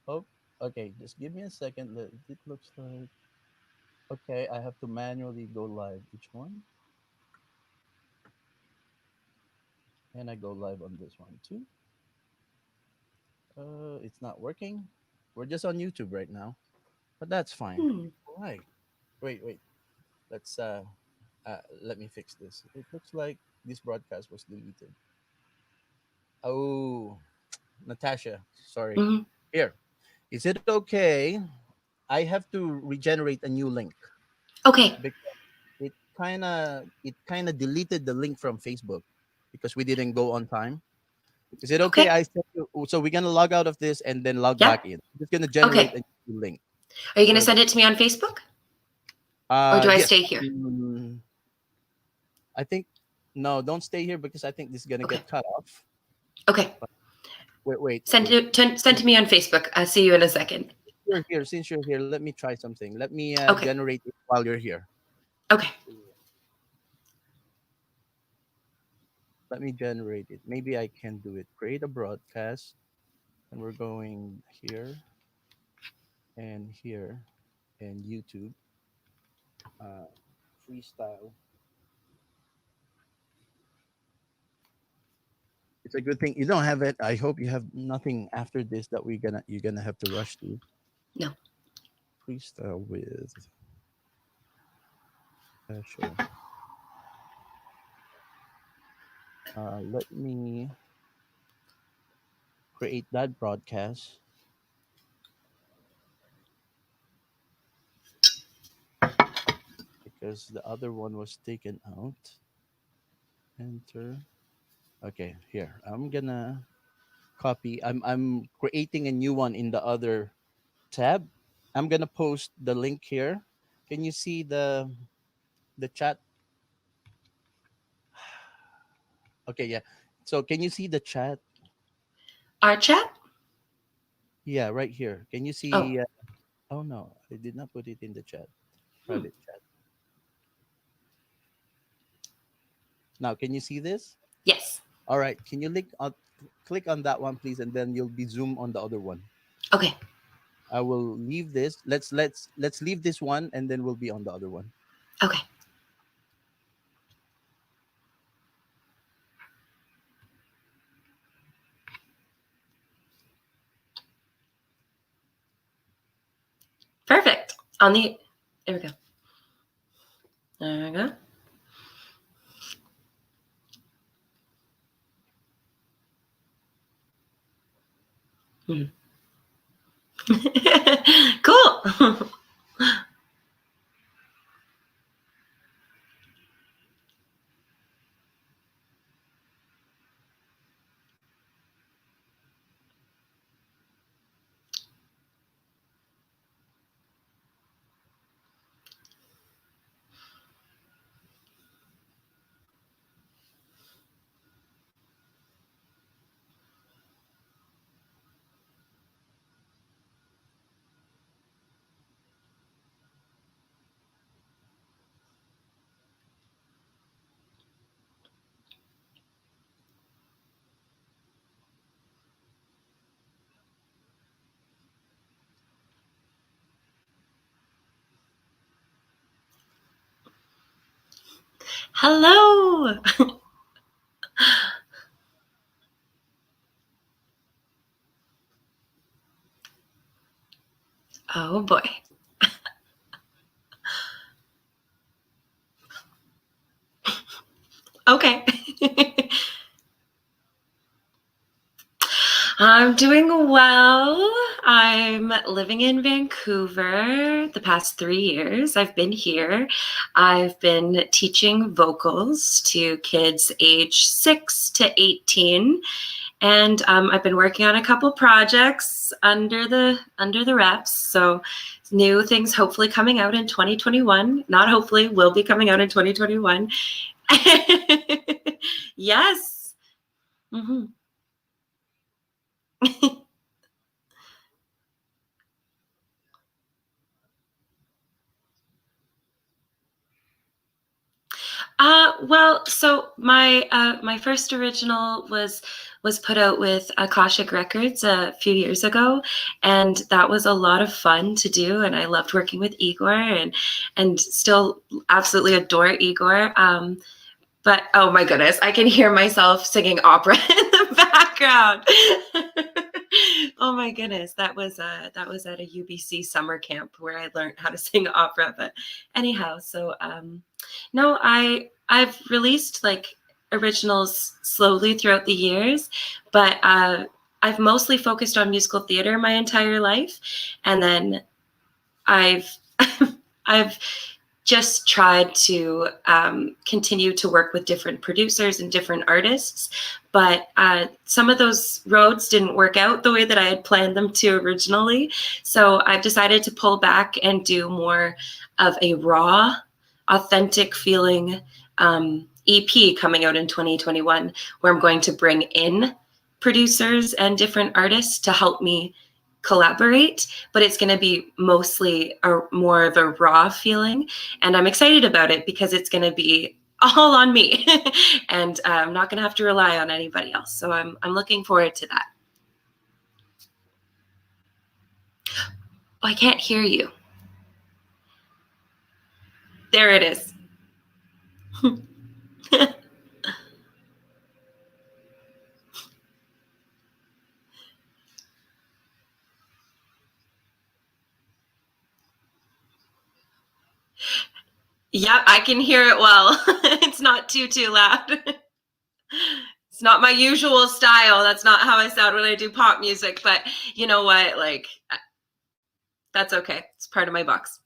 Oh, okay. Just give me a second. It looks like okay. I have to manually go live each one, and I go live on this one too. It's not working. We're just on YouTube right now, but that's fine. Hmm. Why? Wait. Let's let me fix this. It looks like this broadcast was deleted. Oh, Natasha, sorry. Hmm. Here, is it okay? I have to regenerate a new link Okay. because it kind of deleted the link from Facebook because we didn't go on time. Is it okay? Okay. I sent you, so we're gonna log out of this and then log Yeah. back in. I'm just gonna generate Okay. a new link. Are you going to Hold on. send it to me on Facebook or do I Yes. stay here? I think no. Don't stay here because I think this is gonna Okay. get cut off. Okay. But wait, Send wait. it send to me on Facebook. I'll see you in a second. You're here. Since you're here, let me try something. Let me Okay. generate it while you're here. Okay. Let me generate it. Maybe I can do it. Create a broadcast, and we're going here and here and YouTube. Uh, freestyle. It's a good thing you don't have it. I hope you have nothing after this that you're gonna have to rush to. No. Freestyle with Natasha. Let me create that broadcast because the other one was taken out. Enter. Okay, here. I'm gonna copy. I'm creating a new one in the other tab. I'm gonna post the link here. Can you see the chat? Okay, yeah. So can you see the chat? Our chat? Yeah, right here. Can you Oh. see? Oh no, I did not put it in the chat. Hmm. Private chat. Now, can you see this? Yes. All right. Can you click on that one, please, and then you'll be zoom on the other one. Okay. I will leave this. Let's leave this one, and then we'll be on the other one. Okay. Perfect. On the There we go. There we go. Hmm. Cool. Hello. Oh boy. Okay. I'm doing well. I'm living in Vancouver the past 3 years. I've been here. I've been teaching vocals to kids age 6 to 18. And I've been working on a couple projects under the reps. So new things hopefully coming out in 2021. Not hopefully, will be coming out in 2021. Yes. Hmm. Well, so my first original was was put out with Akashic Records a few years ago, and that was a lot of fun to do. And I loved working with Igor, and still absolutely adore Igor. But oh my goodness, I can hear myself singing opera in the background. Oh my goodness, that was at a UBC summer camp where I learned how to sing opera. But anyhow, so no, I've released like originals slowly throughout the years, but I've mostly focused on musical theater my entire life, and then I've I've just tried to continue to work with different producers and different artists, but some of those roads didn't work out the way that I had planned them to originally. So I've decided to pull back and do more of a raw, authentic feeling EP coming out in 2021, where I'm going to bring in producers and different artists to help me collaborate, but it's going to be mostly more of a raw feeling, and I'm excited about it because it's going to be all on me and I'm not going to have to rely on anybody else, so I'm looking forward to that. Oh, I can't hear you. There it is. Yep, I can hear it well. It's not too loud. It's not my usual style. That's not how I sound when I do pop music, but you know what? Like, that's okay. It's part of my box.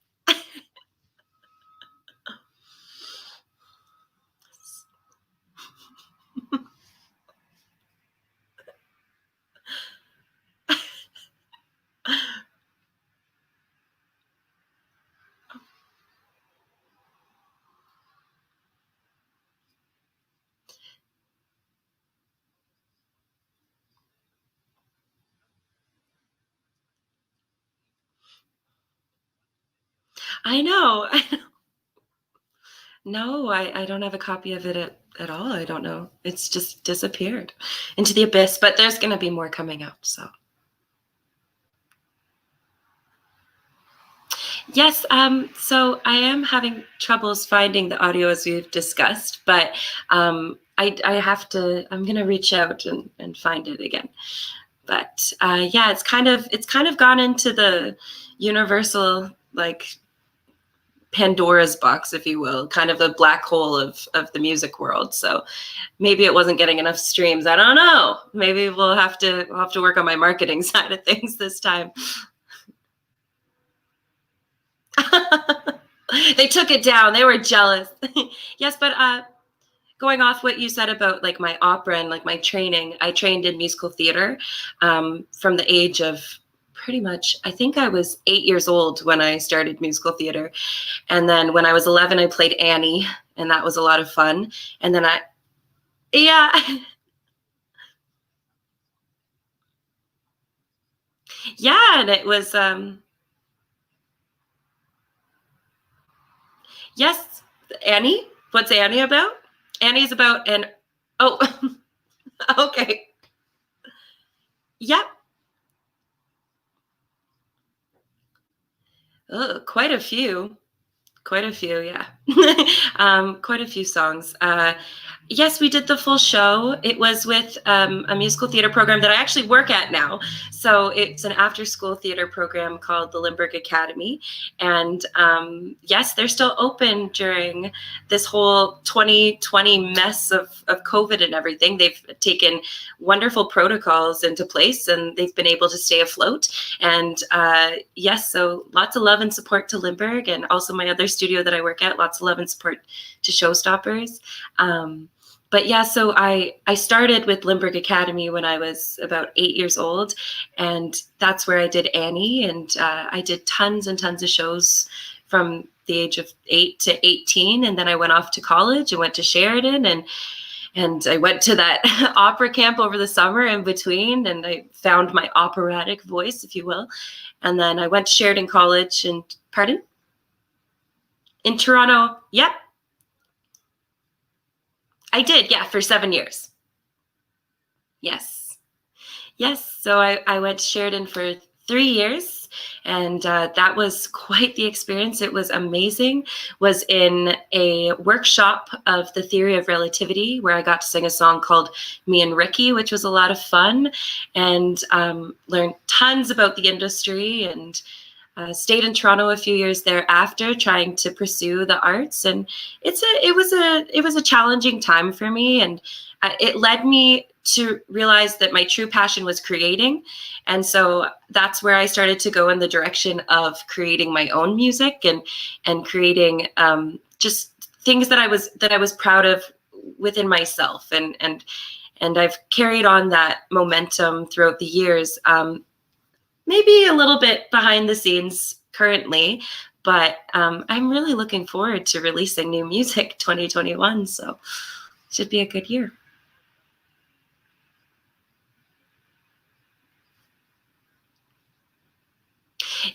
I know. No, I don't have a copy of it at all. I don't know. It's just disappeared into the abyss, but there's going to be more coming out. So, yes, so I am having troubles finding the audio as we've discussed, but I have to, I'm going to reach out and find it again. But yeah, it's kind of gone into the universal, like, Pandora's box, if you will, kind of a black hole of the music world. So maybe it wasn't getting enough streams. I don't know. Maybe we'll have to work on my marketing side of things this time. They took it down. They were jealous. Yes, but going off what you said about like my opera and like my training, I trained in musical theater from the age of pretty much, I think I was 8 years old when I started musical theater. And then when I was 11, I played Annie, and that was a lot of fun. And then yeah. Yeah, and it was, yes, Annie. What's Annie about? Annie's about oh, okay. Yep. Oh, quite a few. Quite a few, yeah. Quite a few songs. Yes, we did the full show. It was with a musical theater program that I actually work at now. So it's an after-school theater program called the Limburg Academy. And yes, they're still open during this whole 2020 mess of COVID and everything. They've taken wonderful protocols into place, and they've been able to stay afloat. And yes, so lots of love and support to Limburg, and also my other studio that I work at, lots of love and support to Showstoppers. But yeah, so I started with Limburg Academy when I was about 8 years old, and that's where I did Annie, and I did tons and tons of shows from the age of 8 to 18, and then I went off to college and went to Sheridan, and I went to that opera camp over the summer in between, and I found my operatic voice, if you will. And then I went to Sheridan College, and pardon? In Toronto, yep. I did, yeah, for 7 years. Yes. Yes. So I went to Sheridan for 3 years, and that was quite the experience. It was amazing. Was in a workshop of the theory of relativity where I got to sing a song called Me and Ricky, which was a lot of fun, and learned tons about the industry, and stayed in Toronto a few years thereafter, trying to pursue the arts. And it was a challenging time for me, and it led me to realize that my true passion was creating. And so that's where I started to go in the direction of creating my own music, and creating just things that I was proud of within myself. And I've carried on that momentum throughout the years. Maybe a little bit behind the scenes currently, but I'm really looking forward to releasing new music 2021. So should be a good year.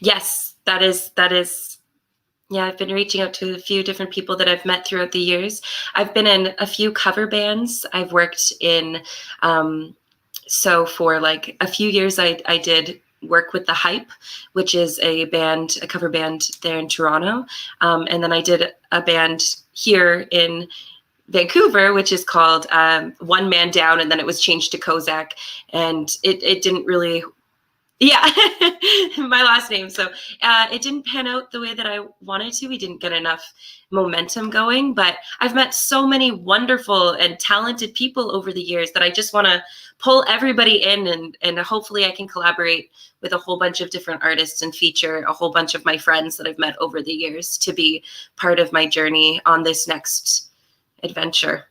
Yes, that is. Yeah, I've been reaching out to a few different people that I've met throughout the years. I've been in a few cover bands. I've worked in, so for like a few years, I did work with The Hype, which is a band, a cover band there in Toronto. And then I did a band here in Vancouver, which is called One Man Down, and then it was changed to Kozak. And it didn't really, yeah, my last name. So it didn't pan out the way that I wanted to. We didn't get enough momentum going, but I've met so many wonderful and talented people over the years that I just want to pull everybody in, and hopefully I can collaborate with a whole bunch of different artists and feature a whole bunch of my friends that I've met over the years to be part of my journey on this next adventure.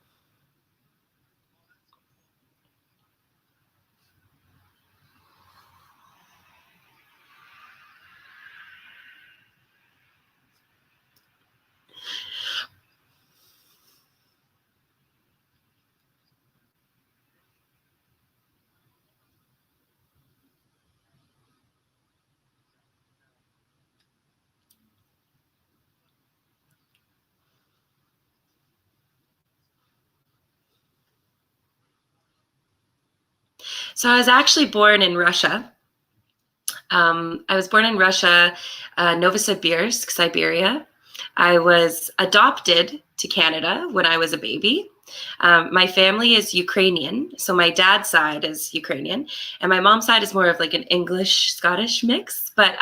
So I was actually born in Russia. I was born in Russia, Novosibirsk, Siberia. I was adopted to Canada when I was a baby. My family is Ukrainian, so my dad's side is Ukrainian, and my mom's side is more of like an English Scottish mix. But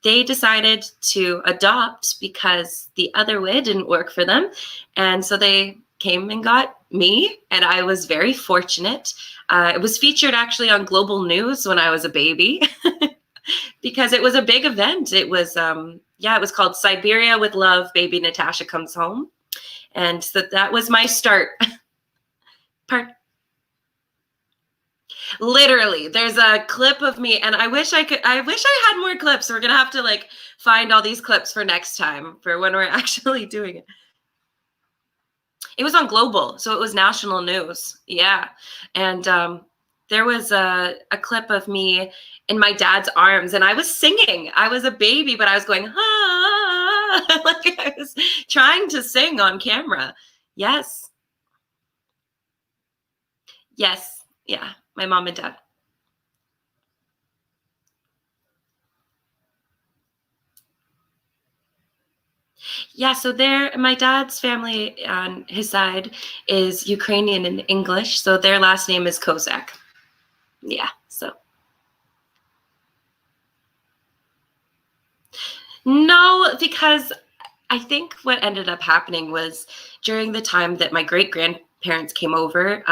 they decided to adopt because the other way didn't work for them, and so they came and got me, and I was very fortunate. It was featured actually on Global News when I was a baby because it was a big event. It was, yeah, it was called Siberia with Love, Baby Natasha Comes Home. And so that was my start. Part. Literally, there's a clip of me, and I wish I had more clips. We're gonna have to like find all these clips for next time for when we're actually doing it. It was on Global, so it was national news. Yeah. And there was a clip of me in my dad's arms, and I was singing. I was a baby, but I was going, ah, like I was trying to sing on camera. Yes. Yes. Yeah. My mom and dad. Yeah, so there, my dad's family on his side is Ukrainian and English, so their last name is Kozak. Yeah, so no, because I think what ended up happening was during the time that my great grandparents came over,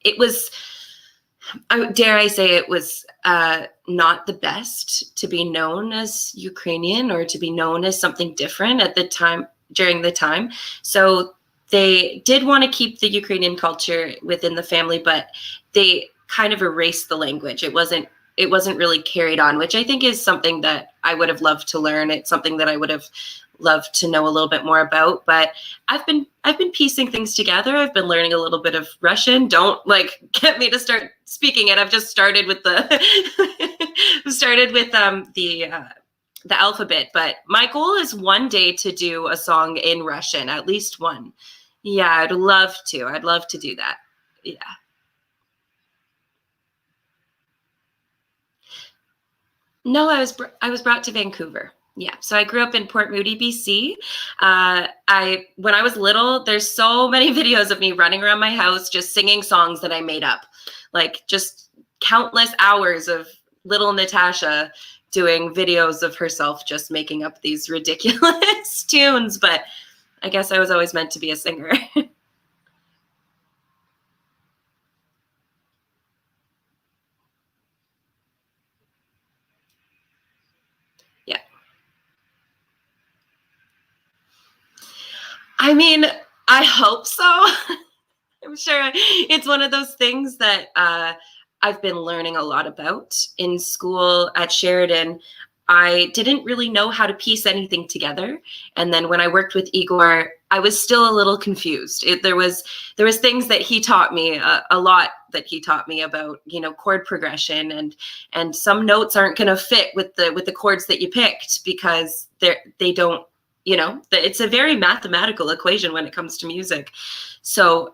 it was, dare I say, it was not the best to be known as Ukrainian or to be known as something different at the time, during the time. So they did want to keep the Ukrainian culture within the family, but they kind of erased the language. It wasn't really carried on, which I think is something that I would have loved to learn. It's something that I would have loved to know a little bit more about. But I've been piecing things together. I've been learning a little bit of Russian. Don't like get me to start speaking it. I've just started with the started with the alphabet. But my goal is one day to do a song in Russian, at least one. Yeah, I'd love to. I'd love to do that. Yeah. No, I was brought to Vancouver. Yeah, so I grew up in Port Moody, BC. When I was little, there's so many videos of me running around my house just singing songs that I made up, like just countless hours of little Natasha doing videos of herself just making up these ridiculous tunes. But I guess I was always meant to be a singer. Yeah. I mean, I hope so. I'm sure it's one of those things that I've been learning a lot about in school at Sheridan. I didn't really know how to piece anything together, and then when I worked with Igor, I was still a little confused. There was things that he taught me, a lot that he taught me about, chord progression, and some notes aren't going to fit with the chords that you picked because they don't. It's a very mathematical equation when it comes to music. So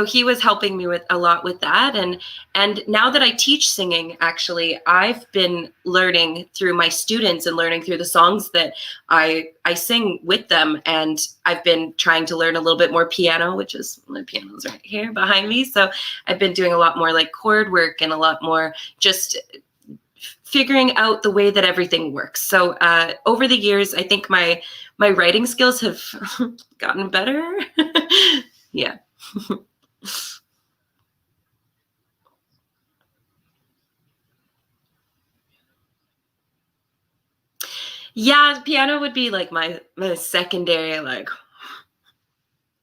he was helping me with a lot with that, and now that I teach singing, actually I've been learning through my students and learning through the songs that I sing with them, and I've been trying to learn a little bit more piano, which is my piano's right here behind me. So I've been doing a lot more like chord work and a lot more just figuring out the way that everything works. So over the years, I think my writing skills have gotten better. Yeah. Yeah, piano would be like my secondary like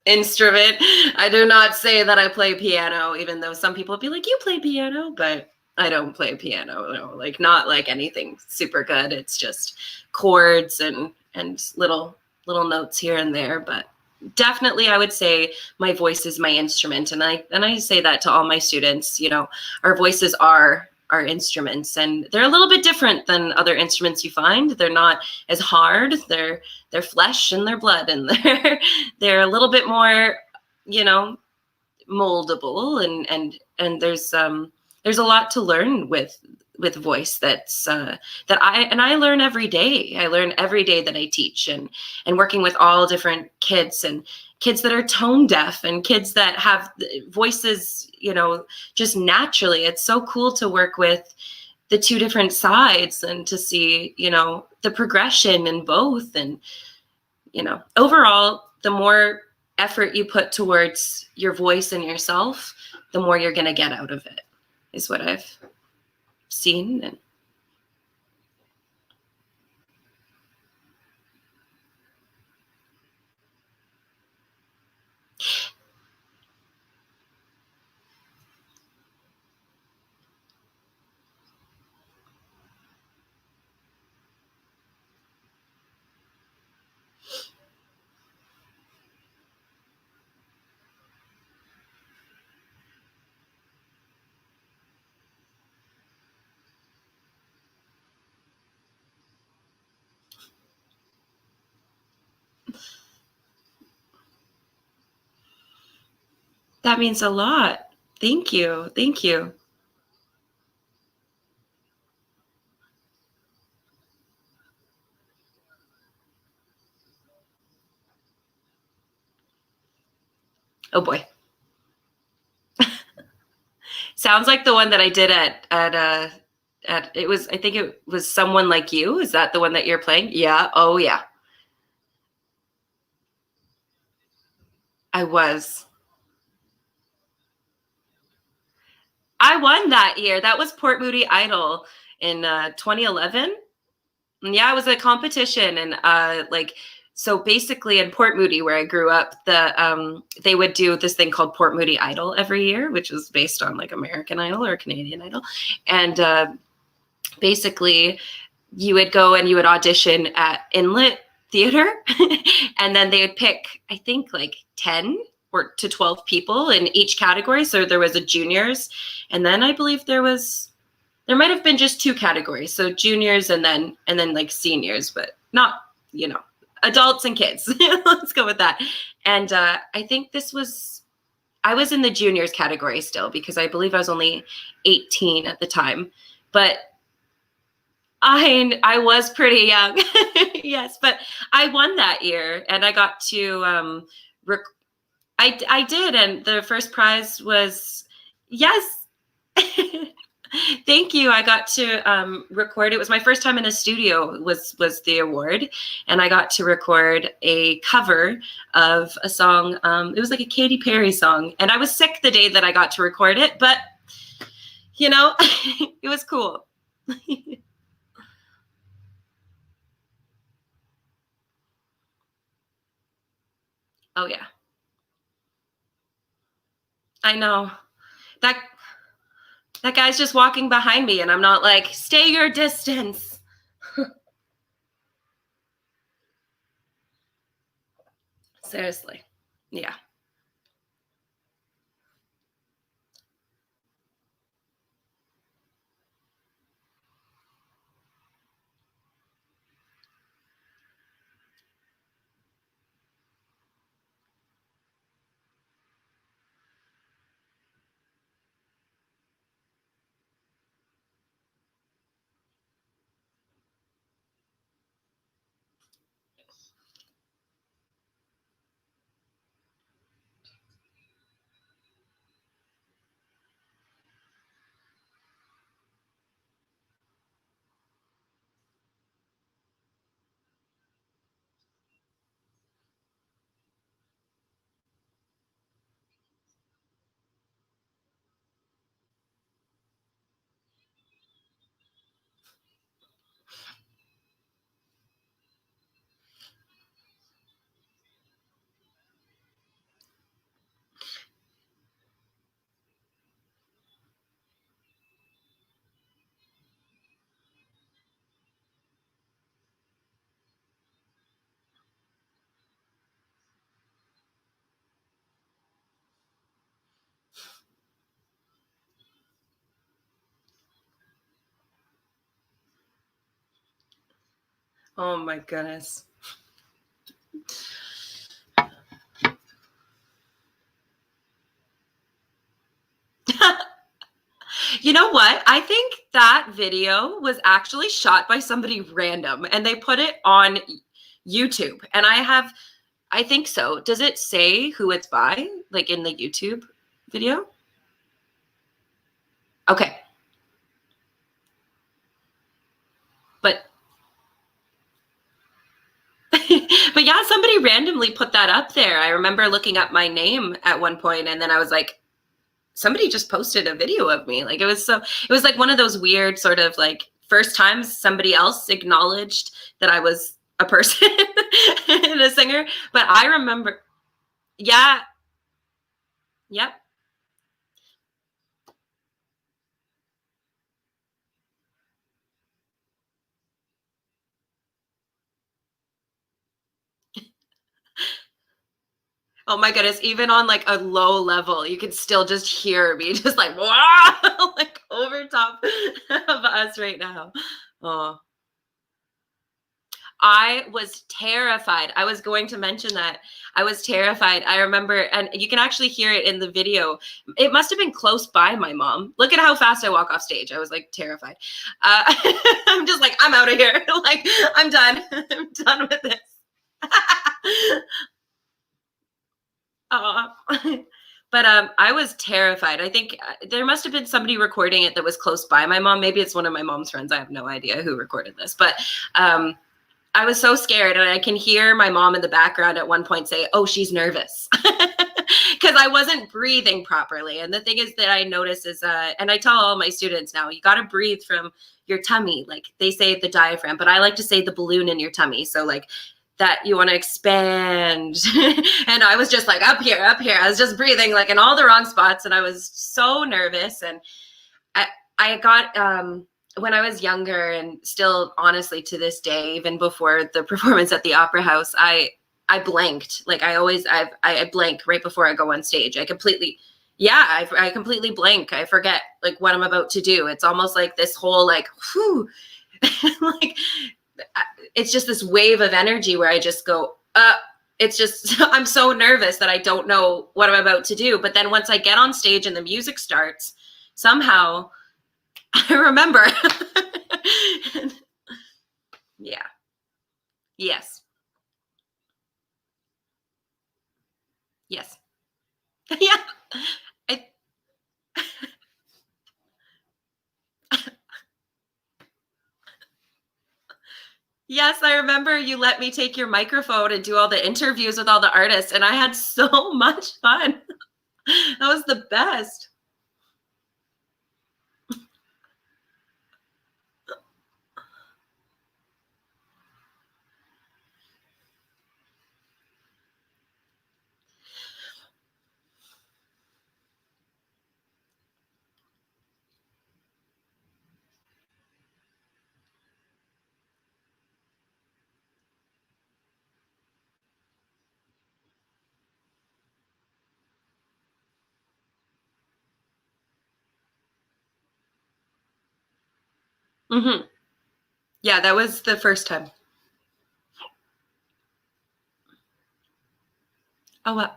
instrument. I do not say that I play piano, even though some people would be like, "You play piano," but I don't play piano. No, like not like anything super good. It's just chords and little notes here and there. But definitely, I would say my voice is my instrument, and I say that to all my students. Our voices are our instruments, and they're a little bit different than other instruments you find. They're not as hard. They're flesh and they're blood, and they're a little bit more, you know, moldable, and there's a lot to learn with voice that I learn every day. I learn every day that I teach, and working with all different kids, and kids that are tone deaf and kids that have voices, just naturally. It's so cool to work with the two different sides and to see, the progression in both. And, overall, the more effort you put towards your voice and yourself, the more you're going to get out of it, is what I've seen. And that means a lot. Thank you. Thank you. Oh boy. Sounds like the one that I did at it was, I think it was Someone Like You. Is that the one that you're playing? Yeah. Oh yeah. I was. I won that year. That was Port Moody Idol in 2011. Yeah, it was a competition, and so basically in Port Moody, where I grew up, they would do this thing called Port Moody Idol every year, which was based on like American Idol or Canadian Idol, and basically you would go and you would audition at Inlet Theater, and then they would pick, I think, like 10 or to 12 people in each category. So there was a juniors, and then I believe there might have been just two categories. So juniors and then like seniors, but not, adults and kids. Let's go with that. And I think I was in the juniors category still because I believe I was only 18 at the time. But I was pretty young. Yes, but I won that year, and I got to I did, and the first prize was, yes. Thank you. I got to record. It was my first time in a studio. Was the award, and I got to record a cover of a song. It was like a Katy Perry song, and I was sick the day that I got to record it, but it was cool. Oh yeah, I know that that guy's just walking behind me, and I'm not like, stay your distance. Seriously, yeah. Oh my goodness. You know what? I think that video was actually shot by somebody random, and they put it on YouTube. And I think so. Does it say who it's by, like in the YouTube video? Okay. But but yeah, somebody randomly put that up there. I remember looking up my name at one point, and then I was like, somebody just posted a video of me. Like it was like one of those weird sort of like first times somebody else acknowledged that I was a person and a singer. But I remember, yeah, yep. Oh my goodness, even on like a low level, you can still just hear me just like, wow, like over top of us right now. Oh, I was terrified. I was going to mention that. I was terrified. I remember, and you can actually hear it in the video. It must have been close by my mom. Look at how fast I walk off stage. I was like terrified. I'm just like, I'm out of here. Like, I'm done. I'm done with this. Aw. But I was terrified. I think there must have been somebody recording it that was close by my mom. Maybe it's one of my mom's friends. I have no idea who recorded this, but I was so scared, and I can hear my mom in the background at one point say, "Oh, she's nervous," because I wasn't breathing properly. And the thing is that I notice is, and I tell all my students now, you got to breathe from your tummy. Like they say the diaphragm, but I like to say the balloon in your tummy. So like that you want to expand. And I was just like up here, up here. I was just breathing like in all the wrong spots, and I was so nervous. And I got when I was younger, and still honestly to this day, even before the performance at the Opera House, I blanked. Like I blank right before I go on stage. I completely, yeah, I completely blank. I forget like what I'm about to do. It's almost like this whole like, whew, like it's just this wave of energy where I just go, it's just, I'm so nervous that I don't know what I'm about to do. But then once I get on stage and the music starts, somehow I remember. Yeah. Yes. Yes. Yeah. I, yes, I remember you let me take your microphone and do all the interviews with all the artists, and I had so much fun. That was the best. Hmm. Yeah, that was the first time. Oh, wow.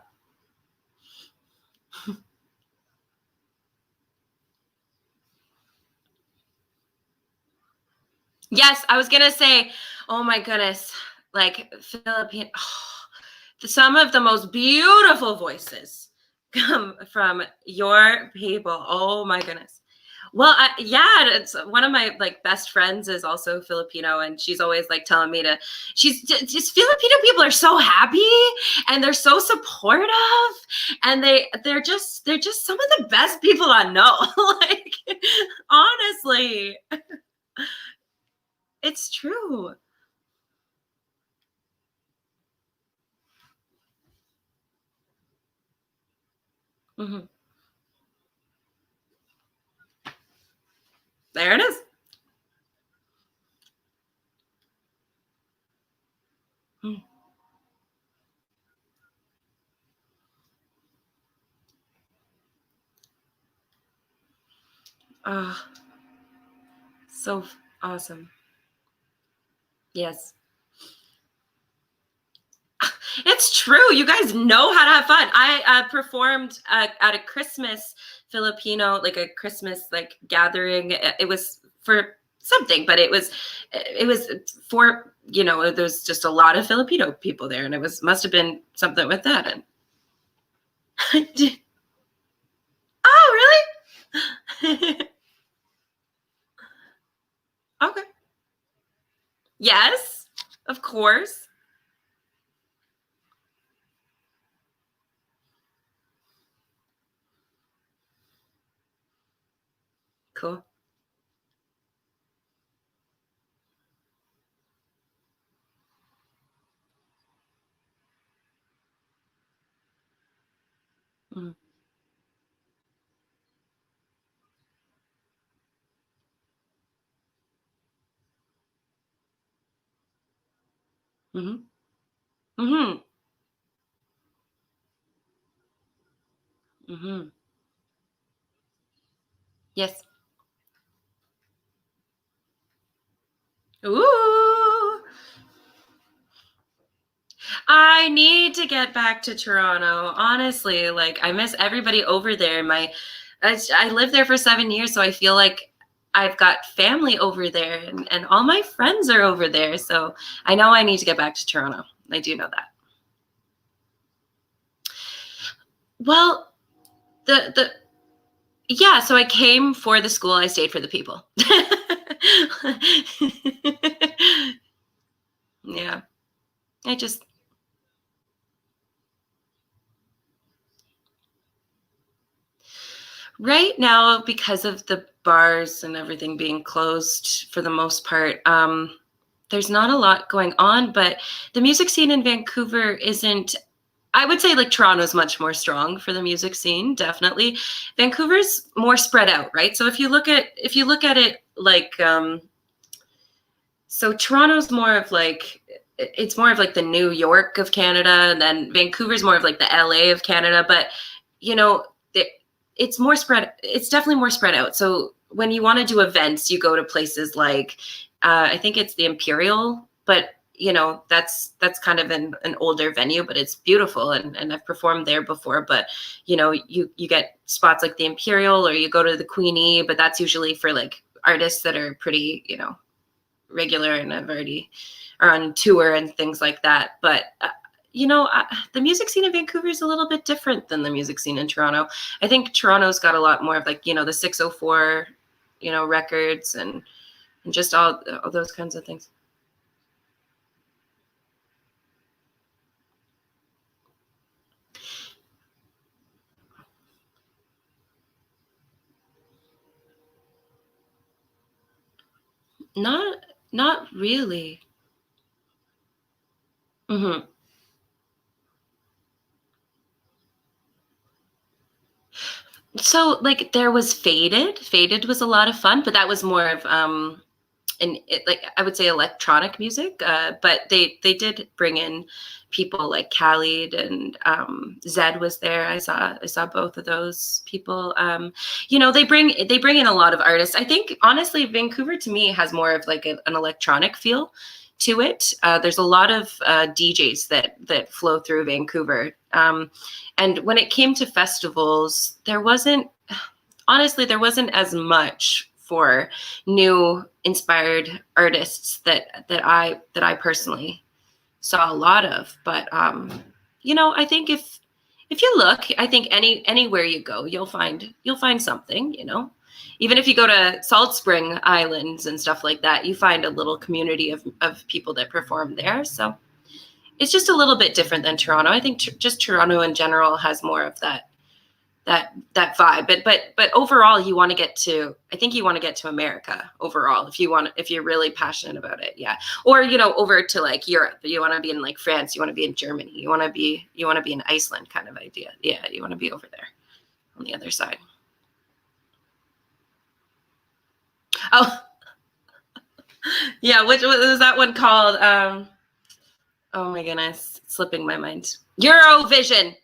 Yes, I was gonna say, oh my goodness, like Philippine, some of the most beautiful voices come from your people. Oh my goodness. Well, yeah, it's one of my like best friends is also Filipino, and she's always like telling me to. She's just Filipino people are so happy and they're so supportive, and they're just some of the best people I know. Like honestly, it's true. Hmm. There it is. Mm. Oh, so awesome. Yes. It's true. You guys know how to have fun. I performed at a Christmas Filipino, like a Christmas like gathering. It was for something, but it was for there's just a lot of Filipino people there, and it was must have been something with that. And oh, really? Okay. Yes, of course. Cool. Mm-hmm. Mm-hmm. Mm-hmm. Mm-hmm. Yes. Ooh. I need to get back to Toronto. Honestly, like I miss everybody over there. I lived there for 7 years, so I feel like I've got family over there, and all my friends are over there. So I know I need to get back to Toronto. I do know that. Well, the yeah. So I came for the school. I stayed for the people. Yeah. I just right now, because of the bars and everything being closed for the most part, there's not a lot going on, but the music scene in Vancouver isn't. I would say like Toronto's much more strong for the music scene, definitely. Vancouver's more spread out, right? So if you look at it like so Toronto's more of like it's more of like the New York of Canada, and then Vancouver's more of like the LA of Canada, but you know, it's more spread. It's definitely more spread out. So when you want to do events, you go to places like I think it's the Imperial, but that's kind of an older venue, but it's beautiful, and I've performed there before. But you get spots like the Imperial, or you go to the Queenie, but that's usually for like artists that are pretty regular and I've already are on tour and things like that. But you know, the music scene in Vancouver is a little bit different than the music scene in Toronto. I think Toronto's got a lot more of like, you know, the 604, you know, records and just all those kinds of things. Not really. Mm-hmm. So like there was Faded. Faded was a lot of fun, but that was more of like I would say electronic music. But they did bring in people like Khalid and Zed was there. I saw both of those people. You know, they bring in a lot of artists. I think honestly, Vancouver to me has more of like an electronic feel to it. There's a lot of DJs that flow through Vancouver. And when it came to festivals, there wasn't as much for new inspired artists that I personally saw a lot of. But you know, I think if you look, I think anywhere you go, you'll find something, you know. Even if you go to Salt Spring Islands and stuff like that, you find a little community of people that perform there. So it's just a little bit different than Toronto. I think just Toronto in general has more of that vibe. But overall, you want to get to. I think you want to get to America overall if you're really passionate about it. Yeah, or you know, over to like Europe. You want to be in like France. You want to be in Germany. You want to be in Iceland, kind of idea. Yeah, you want to be over there on the other side. Oh, yeah. What was that one called? Oh my goodness, it's slipping my mind. Eurovision.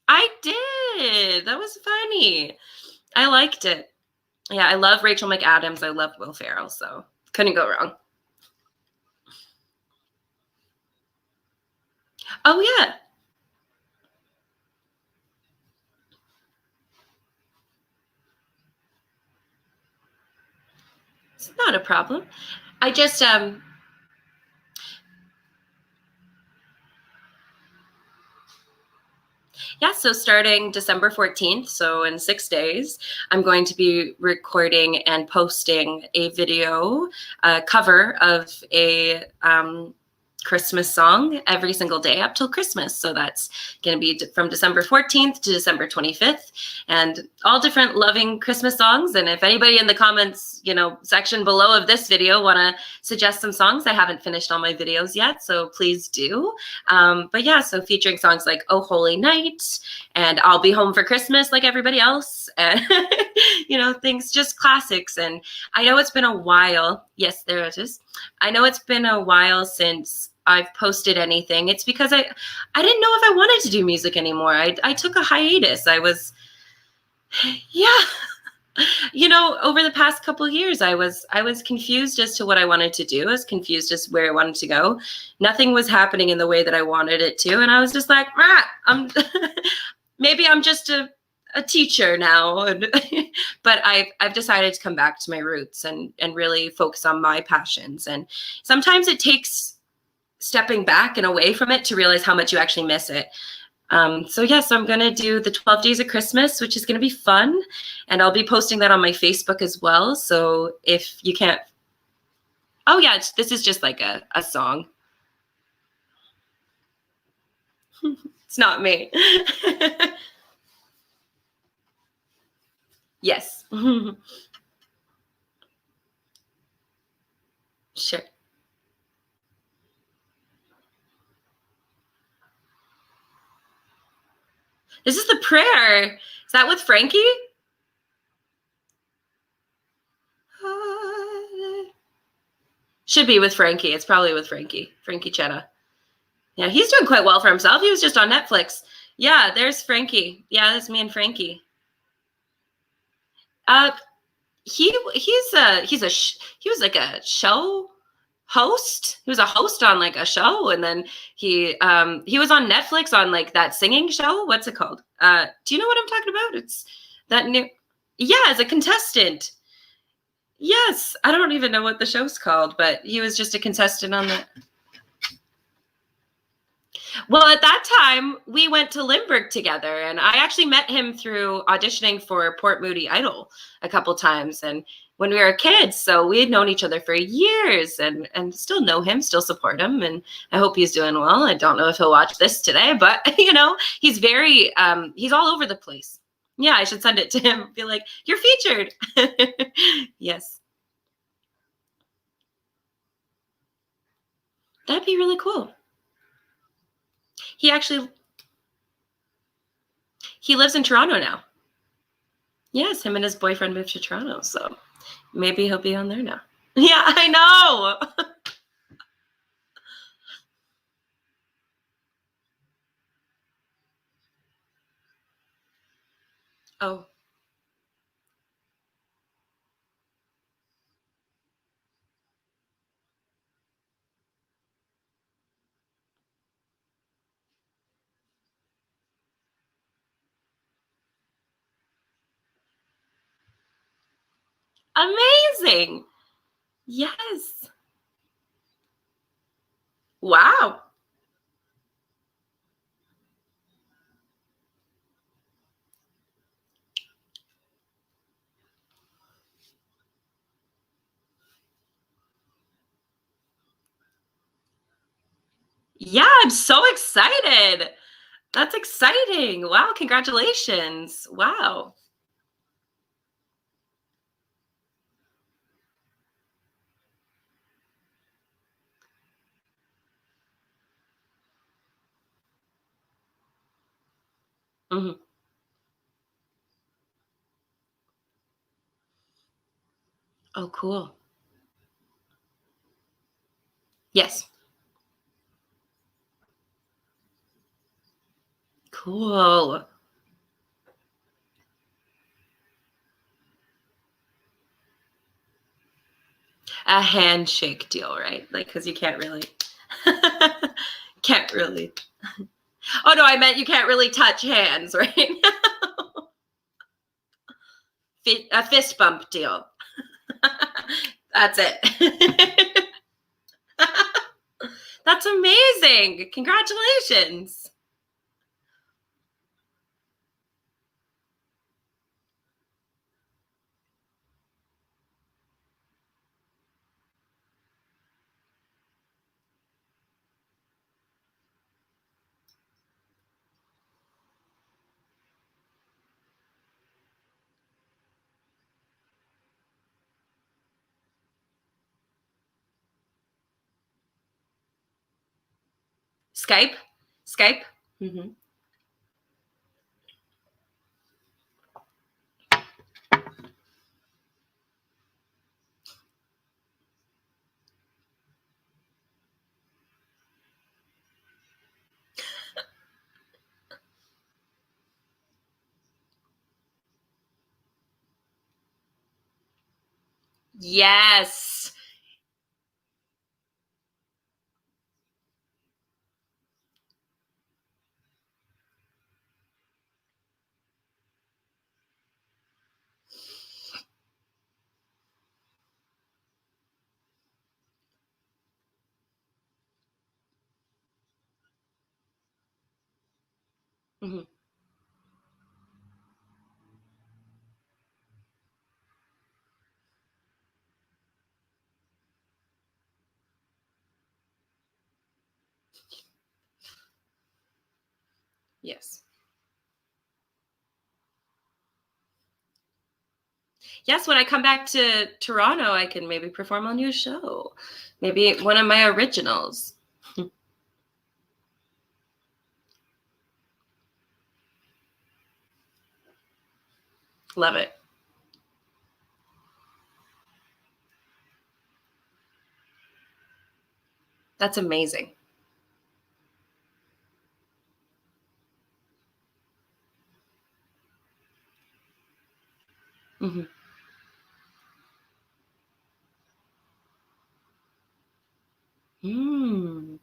I did. That was funny. I liked it. Yeah, I love Rachel McAdams. I love Will Ferrell, so couldn't go wrong. Oh yeah. It's not a problem. I just yeah, so starting December 14th, so in 6 days, I'm going to be recording and posting a video cover of a Christmas song every single day up till Christmas. So that's going to be from December 14th to December 25th, and all different loving Christmas songs. And if anybody in the comments, you know, section below of this video want to suggest some songs, I haven't finished all my videos yet, so please do. But yeah, so featuring songs like "Oh Holy Night" and "I'll Be Home for Christmas" like everybody else, and you know, things, just classics. And I know it's been a while. Yes, there it is. I know it's been a while since I've posted anything. It's because I didn't know if I wanted to do music anymore. I took a hiatus. I was, yeah, you know, over the past couple of years, I was confused as to what I wanted to do. I was confused as where I wanted to go. Nothing was happening in the way that I wanted it to, and I was just like, I'm maybe I'm just a teacher now. But I've decided to come back to my roots and really focus on my passions. And sometimes it takes stepping back and away from it to realize how much you actually miss it. So yes, I'm going to do the 12 Days of Christmas, which is going to be fun. And I'll be posting that on my Facebook as well. So if you can't, oh yeah, this is just like a song. It's not me. Yes. Sure. This is the prayer. Is that with Frankie? Should be with Frankie. It's probably with Frankie Chetta. Yeah, he's doing quite well for himself. He was just on Netflix. Yeah, there's Frankie. Yeah, that's me and Frankie. He was like a show host. He was a host on like a show, and then he was on Netflix on like that singing show. What's it called? Do you know what I'm talking about? It's that new. Yeah, as a contestant. Yes, I don't even know what the show's called, but he was just a contestant on the. Well, at that time, we went to Limburg together, and I actually met him through auditioning for Port Moody Idol a couple times, and when we were kids, so we had known each other for years, and still know him, still support him, and I hope he's doing well. I don't know if he'll watch this today, but he's very he's all over the place. Yeah, I should send it to him. Be like, you're featured. Yes, that'd be really cool. He actually he lives in Toronto now. Yes, him and his boyfriend moved to Toronto, so maybe he'll be on there now. Yeah, I know. Oh, amazing. Yes. Wow. Yeah, I'm so excited. That's exciting. Wow, congratulations. Wow. Mhm. Oh, cool. Yes. Cool. A handshake deal, right? Like, because you can't really, can't really. Oh no, I meant you can't really touch hands, right? A fist bump deal. That's it. That's amazing. Congratulations. Skype? Skype? Hmm. Yes. Hmm. Yes. Yes, when I come back to Toronto, I can maybe perform on your show. Maybe one of my originals. Love it. That's amazing. Hmm. Mm.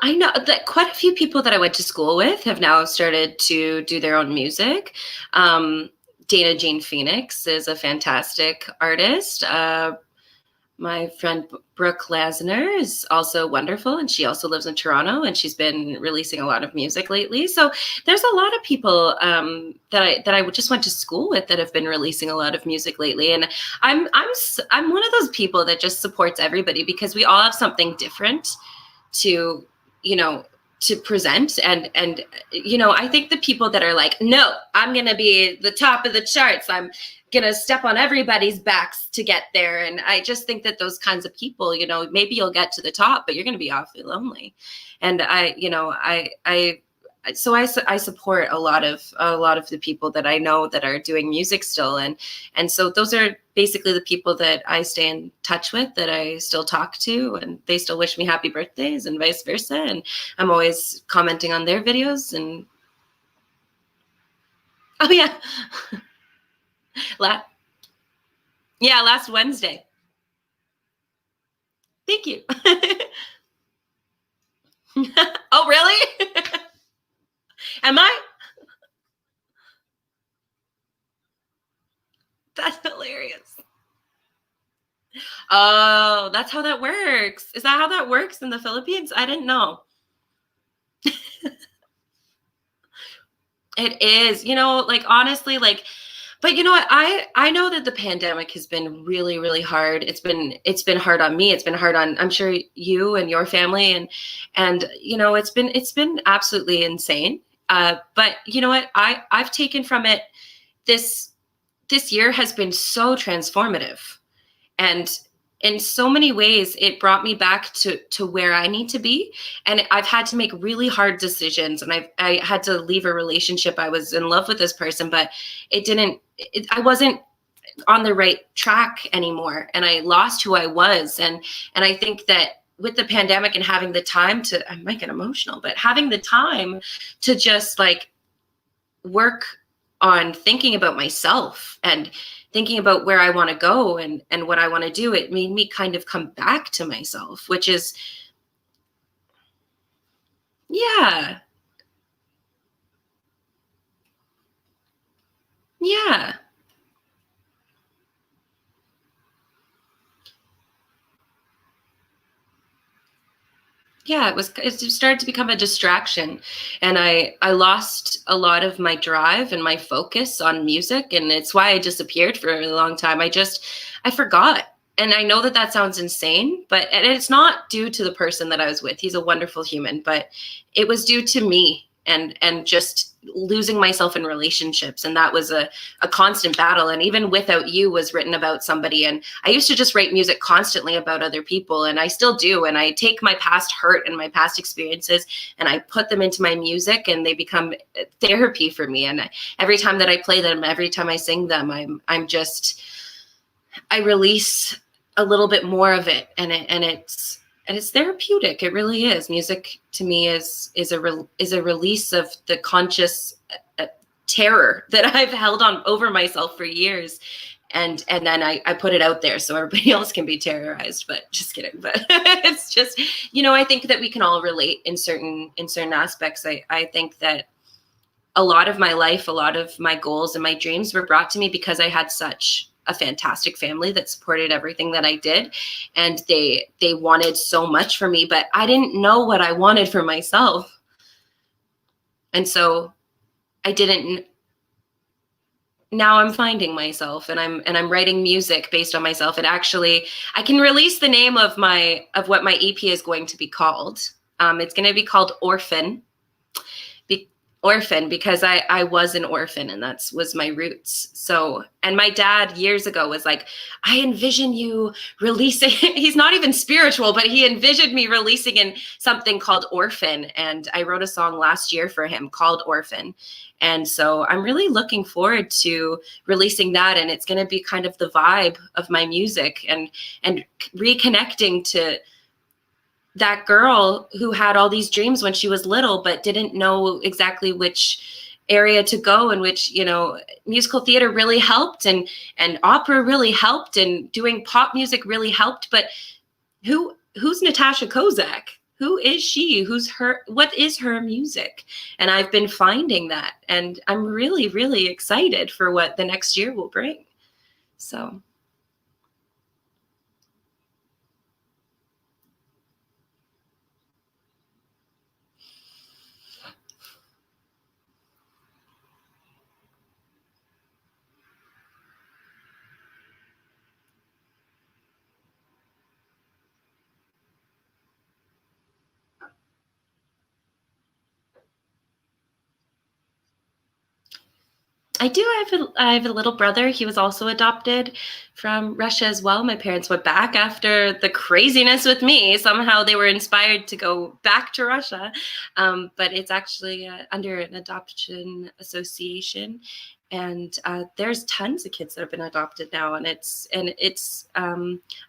I know that quite a few people that I went to school with have now started to do their own music. Dana Jean Phoenix is a fantastic artist. My friend Brooke Lasner is also wonderful, and she also lives in Toronto, and she's been releasing a lot of music lately. So there's a lot of people that I just went to school with that have been releasing a lot of music lately, and I'm one of those people that just supports everybody because we all have something different to, you know, to present. And I think the people that are like, no, I'm gonna be the top of the charts, I'm gonna step on everybody's backs to get there, and I just think that those kinds of people, maybe you'll get to the top, but you're gonna be awfully lonely. And I support a lot of the people that I know that are doing music still, and so those are basically the people that I stay in touch with, that I still talk to, and they still wish me happy birthdays and vice versa, and I'm always commenting on their videos. And oh yeah, last Wednesday. Thank you. Oh really? Am I? That's hilarious. Oh, that's how that works. Is that how that works in the Philippines? I didn't know. It is, honestly, but you know what? I know that the pandemic has been really, really hard. It's been hard on me. It's been hard on, I'm sure, you and your family, and it's been absolutely insane. But you know what? I've taken from it, this year has been so transformative, and in so many ways it brought me back to where I need to be. And I've had to make really hard decisions, and I had to leave a relationship. I was in love with this person, but I wasn't on the right track anymore, and I lost who I was. And I think that with the pandemic and having the time to, I might get emotional, but having the time to just work on thinking about myself and thinking about where I want to go and what I want to do, it made me kind of come back to myself, which is, yeah, yeah. Yeah, it started to become a distraction, and I lost a lot of my drive and my focus on music, and it's why I disappeared for a really long time. I forgot. And I know that that sounds insane, and it's not due to the person that I was with. He's a wonderful human, but it was due to me and just losing myself in relationships. And that was a constant battle. And Even Without You was written about somebody. And I used to just write music constantly about other people, and I still do. And I take my past hurt and my past experiences and I put them into my music, and they become therapy for me. And every time that I play them, every time I sing them, I release a little bit more of it, and it's therapeutic. It really is. Music to me is a release of the conscious terror that I've held on over myself for years, and then I put it out there so everybody else can be terrorized. But just kidding. But it's just, I think that we can all relate in certain aspects. I think that a lot of my life, a lot of my goals and my dreams were brought to me because I had such a fantastic family that supported everything that I did. And they wanted so much for me, but I didn't know what I wanted for myself. And so I didn't. Now I'm finding myself, and I'm writing music based on myself. And actually I can release the name of what my EP is going to be called. It's going to be called Orphan. Orphan, because I was an orphan, and that was my roots. So, and my dad years ago was like, I envision you releasing, he's not even spiritual, but he envisioned me releasing in something called Orphan. And I wrote a song last year for him called Orphan. And so I'm really looking forward to releasing that. And it's going to be kind of the vibe of my music, and reconnecting to that girl who had all these dreams when she was little, but didn't know exactly which area to go, and which, musical theater really helped, and opera really helped, and doing pop music really helped. But who's Natasha Kozak? who is she? Who's her? What is her music? And I've been finding that, and I'm really, really excited for what the next year will bring. So. I do. I have a little brother. He was also adopted from Russia as well. My parents went back after the craziness with me. Somehow they were inspired to go back to Russia. But it's actually under an adoption association. And there's tons of kids that have been adopted now. And it's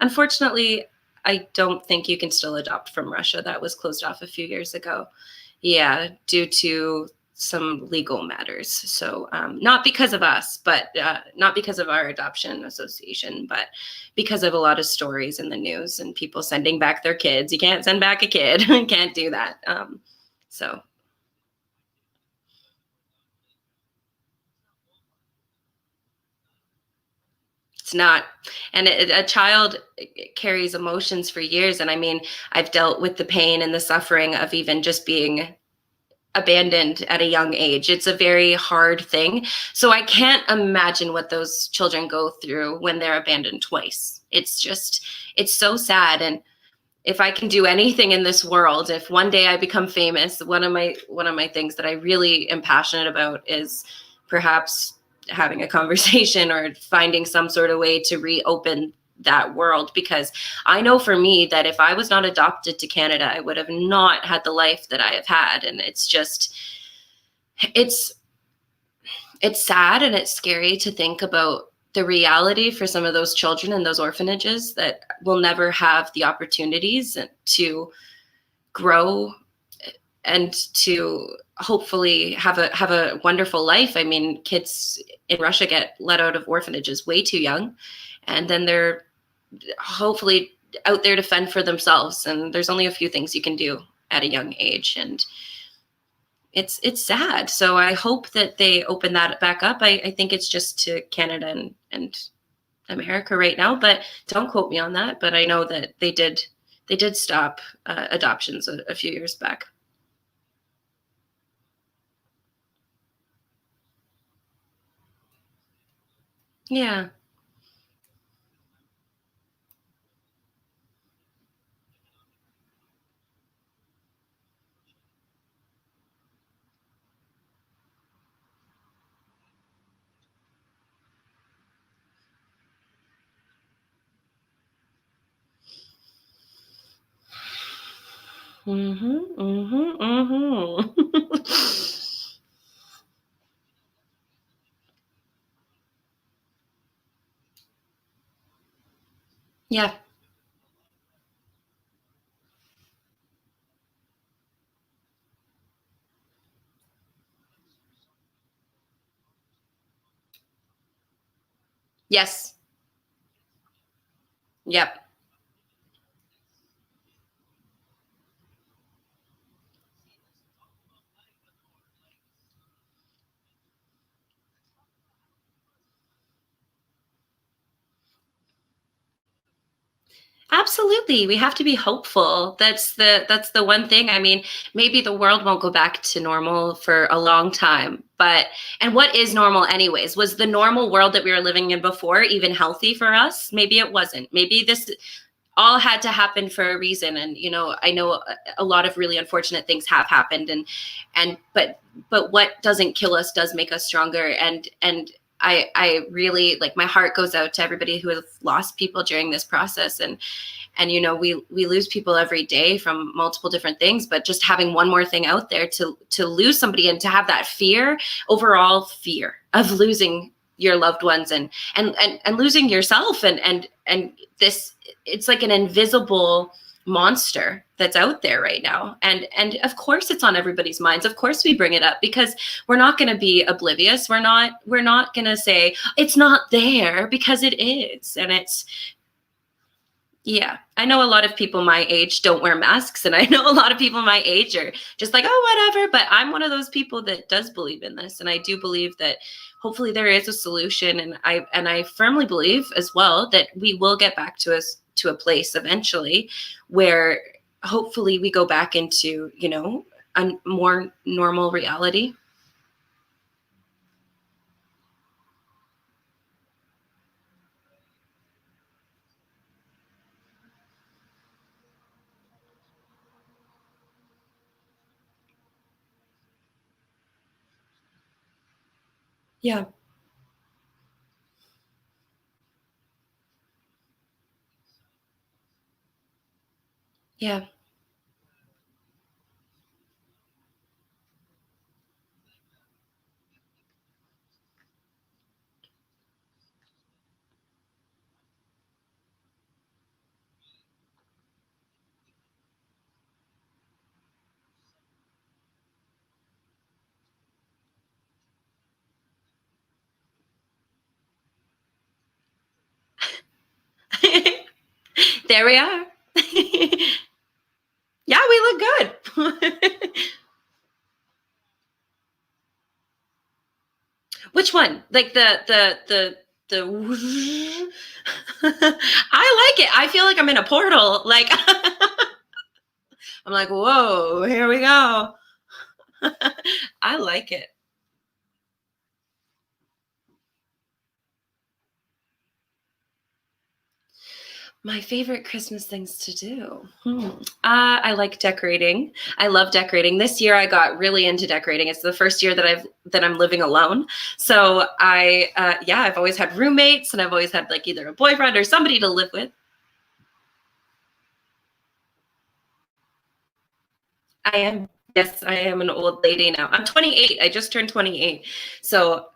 unfortunately, I don't think you can still adopt from Russia. That was closed off a few years ago. Yeah, due to some legal matters. So not because of us, but not because of our adoption association, but because of a lot of stories in the news and people sending back their kids. You can't send back a kid. You can't do that. So. It's not. And a child carries emotions for years. And I mean, I've dealt with the pain and the suffering of even just being abandoned at a young age. It's a very hard thing. So I can't imagine what those children go through when they're abandoned twice. It's so sad. And if I can do anything in this world, if one day I become famous, one of my things that I really am passionate about is perhaps having a conversation or finding some sort of way to reopen that world, because I know for me that if I was not adopted to Canada, I would have not had the life that I have had. And it's sad and it's scary to think about the reality for some of those children in those orphanages that will never have the opportunities to grow and to hopefully have a wonderful life. I mean, kids in Russia get let out of orphanages way too young, and then they're hopefully out there to fend for themselves. And there's only a few things you can do at a young age, and it's sad. So I hope that they open that back up. I think it's just to Canada and America right now, but don't quote me on that. But I know that they did stop adoptions a few years back. Yeah. Mm-hmm, mm-hmm, mm-hmm. Yeah. Yes. Yep. Absolutely. We have to be hopeful. That's the one thing. I mean, maybe the world won't go back to normal for a long time, but and what is normal anyways? Was the normal world that we were living in before even healthy for us? Maybe it wasn't. Maybe this all had to happen for a reason. And I know a lot of really unfortunate things have happened, but what doesn't kill us does make us stronger. And I really, like, my heart goes out to everybody who has lost people during this process. And we lose people every day from multiple different things, but just having one more thing out there to lose somebody and to have that overall fear of losing your loved ones and losing yourself and this, it's like an invisible monster that's out there right now. And of course it's on everybody's minds. Of course we bring it up because we're not going to be oblivious. We're not going to say it's not there, because it is. And Yeah, I know a lot of people my age don't wear masks, and I know a lot of people my age are just like, oh, whatever. But I'm one of those people that does believe in this, and I do believe that hopefully there is a solution, and I firmly believe as well that we will get back to a place eventually where hopefully we go back into, you know, a more normal reality. Yeah, yeah. There we are. Yeah, we look good. Which one? Like the I like it. I feel like I'm in a portal. Like I'm like, whoa, here we go. I like it. My favorite Christmas things to do. I like decorating. I love decorating. This year I got really into decorating. It's the first year that I'm living alone. So yeah, I've always had roommates, and I've always had like either a boyfriend or somebody to live with. I am. Yes, I am an old lady now. I'm 28. I just turned 28. So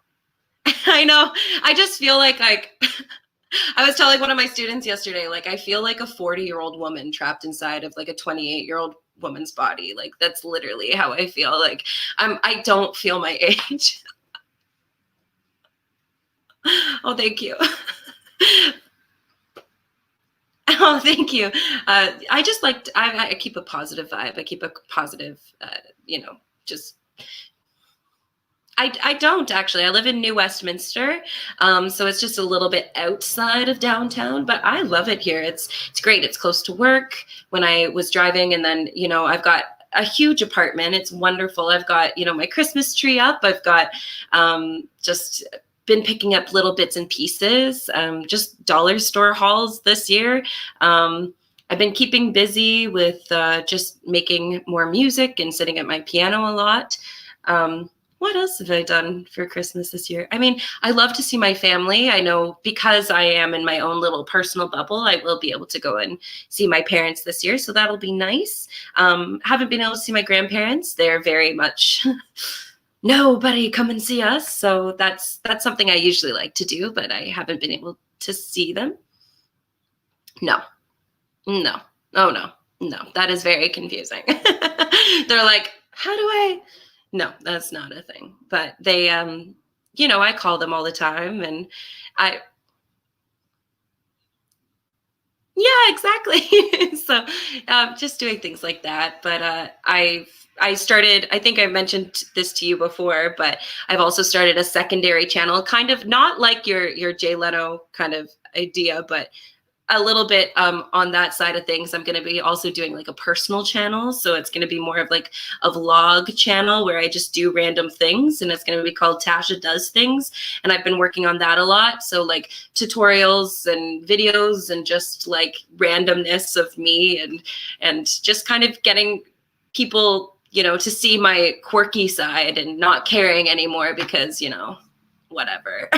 I know. I just feel like I was telling one of my students yesterday, like I feel like a 40-year-old woman trapped inside of like a 28-year-old woman's body. Like that's literally how I feel. Like I don't feel my age. Oh, thank you. Oh, thank you. I just like I keep a positive vibe. I keep a positive, you know, just I don't actually. I live in New Westminster, so it's just a little bit outside of downtown. But I love it here. It's great. It's close to work. When I was driving, and then you know I've got a huge apartment. It's wonderful. I've got you know my Christmas tree up. I've got just been picking up little bits and pieces. Just dollar store hauls this year. I've been keeping busy with just making more music and sitting at my piano a lot. What else have I done for Christmas this year? I mean, I love to see my family. I know because I am in my own little personal bubble, I will be able to go and see my parents this year. So that'll be nice. Haven't been able to see my grandparents. They're very much nobody come and see us. So that's something I usually like to do, but I haven't been able to see them. No, no, oh no, that is very confusing. They're like, how do I? No, that's not a thing. But they, you know, I call them all the time, and I, yeah, exactly. So, just doing things like that. But I started. I think I mentioned this to you before, but I've also started a secondary channel, kind of not like your Jay Leno kind of idea, but a little bit on that side of things. I'm going to be also doing like a personal channel. So it's going to be more of like a vlog channel where I just do random things, and it's going to be called Tasha Does Things. And I've been working on that a lot. So like tutorials and videos and just like randomness of me, and just kind of getting people, you know, to see my quirky side and not caring anymore because, you know, whatever.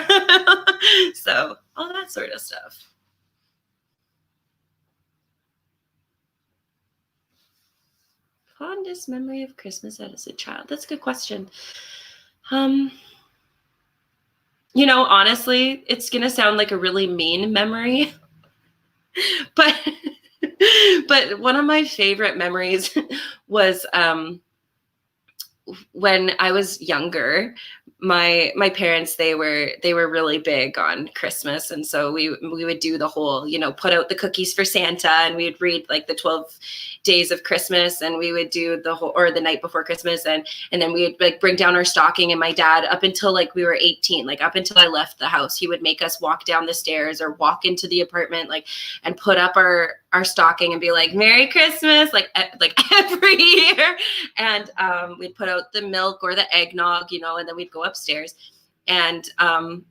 So all that sort of stuff. Fondest memory of Christmas as a child. That's a good question. Um, you know, honestly, it's gonna sound like a really mean memory, but but one of my favorite memories was when I was younger. my parents, they were really big on Christmas, and so we would do the whole, put out the cookies for Santa, and we'd read like the 12 days of Christmas, and we would do the whole, or the night before Christmas, and then we would like bring down our stocking, and my dad, up until like we were 18, like up until I left the house, he would make us walk down the stairs or walk into the apartment, like, and put up our stocking and be like, Merry Christmas, like every year. And we'd put out the milk or the eggnog, and then we'd go upstairs, and and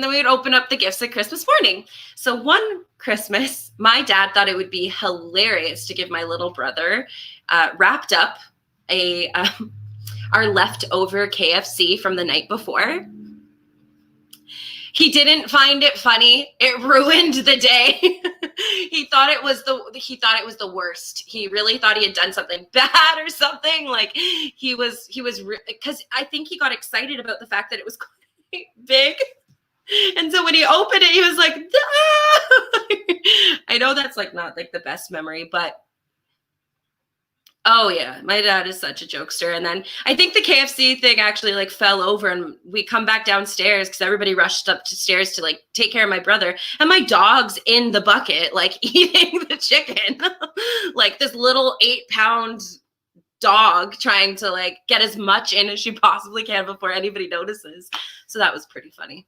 then we would open up the gifts at Christmas morning. So one Christmas, my dad thought it would be hilarious to give my little brother wrapped up our leftover KFC from the night before. He didn't find it funny. It ruined the day. He thought it was the worst. He really thought he had done something bad or something. Like he was because I think he got excited about the fact that it was quite big. And so when he opened it, he was like, ah! I know that's like not like the best memory, but oh yeah, my dad is such a jokester. And then I think the KFC thing actually like fell over, and we come back downstairs because everybody rushed up to stairs to like take care of my brother, and my dog's in the bucket like eating the chicken. Like this little 8-pound dog trying to like get as much in as she possibly can before anybody notices. So that was pretty funny.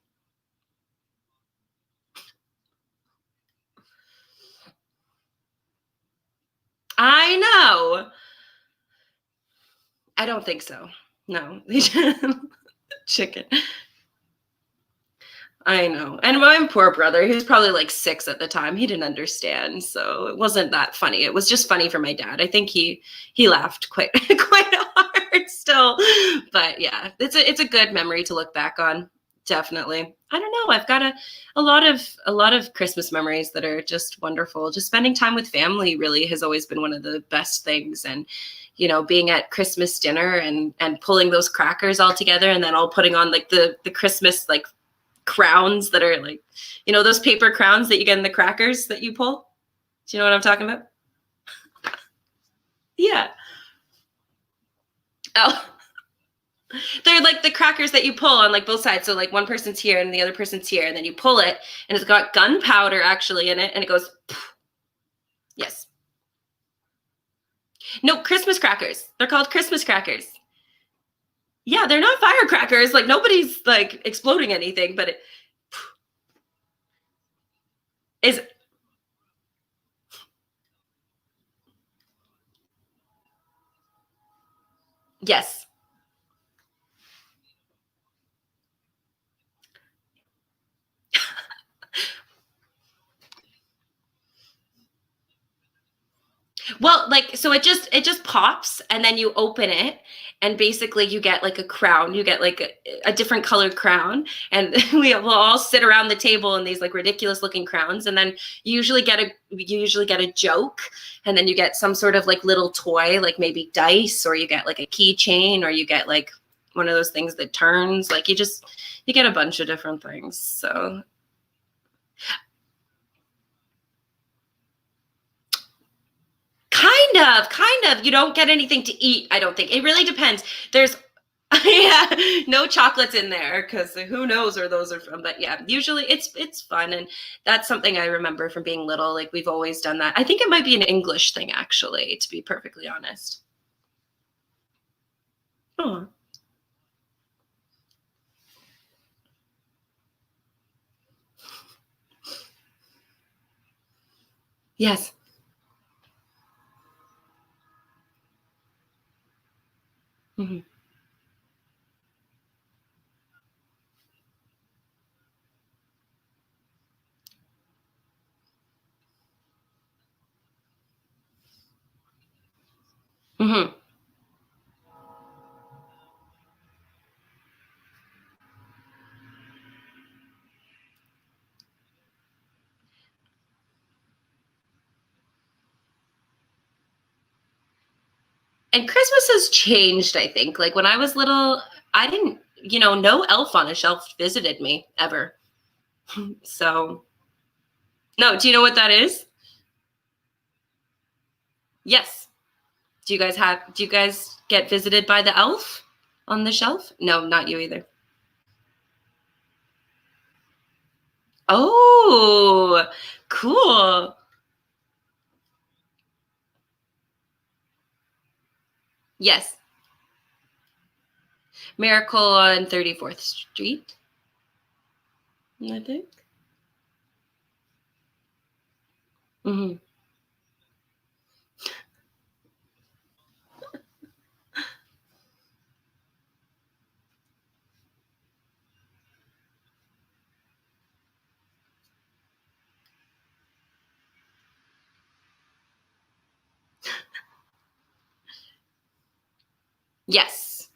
I know. I don't think so. No. Chicken. I know. And my poor brother, he was probably like 6 at the time. He didn't understand. So it wasn't that funny. It was just funny for my dad. I think he laughed quite hard still. But yeah, it's a good memory to look back on. Definitely. I don't know. I've got a lot of Christmas memories that are just wonderful. Just spending time with family really has always been one of the best things. And, being at Christmas dinner and pulling those crackers all together, and then all putting on like the Christmas like crowns that are like, those paper crowns that you get in the crackers that you pull. Do you know what I'm talking about? Yeah. Oh. They're like the crackers that you pull on like both sides. So like one person's here and the other person's here, and then you pull it, and it's got gunpowder actually in it, and it goes. Yes. No, Christmas crackers. They're called Christmas crackers. Yeah, they're not firecrackers. Like nobody's like exploding anything, but it is. Yes. Well, like, so it just pops, and then you open it, and basically you get like a crown. You get like a different colored crown, and we will all sit around the table in these like ridiculous looking crowns. And then you usually get a joke, and then you get some sort of like little toy, like maybe dice, or you get like a keychain, or you get like one of those things that turns. Like you get a bunch of different things. So Kind of. You don't get anything to eat, I don't think. It really depends. There's yeah, no chocolates in there because who knows where those are from. But yeah, usually it's fun, and that's something I remember from being little. Like we've always done that. I think it might be an English thing, actually, to be perfectly honest. Oh. Yes. Mm-hmm. Mm-hmm. And Christmas has changed, I think. Like when I was little, I didn't, no elf on a shelf visited me ever. So, no, do you know what that is? Yes. Do you guys get visited by the elf? on the shelf? No, not you either. Oh, cool. Yes. Miracle on 34th Street, I think. Hmm. Yes.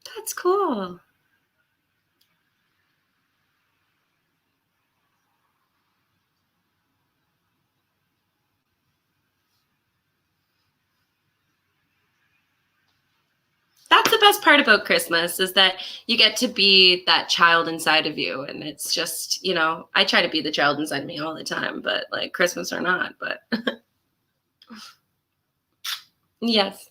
That's cool. That's the best part about Christmas is that you get to be that child inside of you. And it's just, I try to be the child inside of me all the time, but like Christmas or not. But yes.